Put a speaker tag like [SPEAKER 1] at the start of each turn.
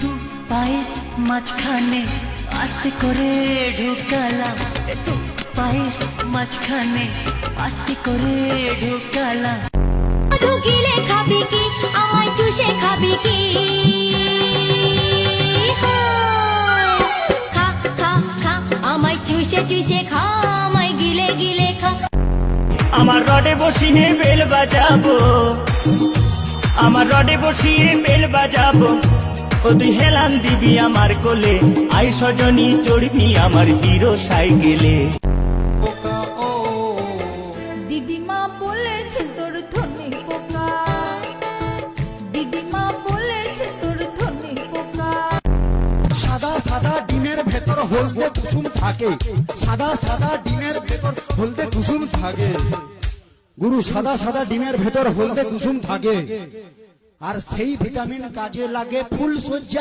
[SPEAKER 1] দু পায়ের মাঝখানে আস্তে করে ঢুকালাম, দু পায়ের মাঝখানে আস্তে করে ঢুকালাম।
[SPEAKER 2] ঢুকিলে খাবি কি, আমায় চুষে খাবি কি? খা খা খা, আমায় চুষে চুষে খা, আমায় গিলে গিলে খা।
[SPEAKER 3] আমার রডে বসিয়ে বেল বাজাবো, আমার রডে বসিয়ে বেল বাজাবো। ও তুই হেলান দিবি আমার কোলে, আই সজনী চড়বি আমার হিরো সাইকেলে।
[SPEAKER 4] দিদিমা বলেছে তোর ধনে পোকা, দিদিমা বলেছে তোর ধনে পোকা।
[SPEAKER 5] সাদা সাদা ডিমের ভেতর হলদে কুসুম থাকে, সাদা সাদা ডিমের ভেতর হলদে কুসুম থাকে। গুরু, সাদা সাদা ডিমের ভেতর হলদে কুসুম থাকে, আর সেই ভিটামিন কাজে লাগে ফুল সজ্জা।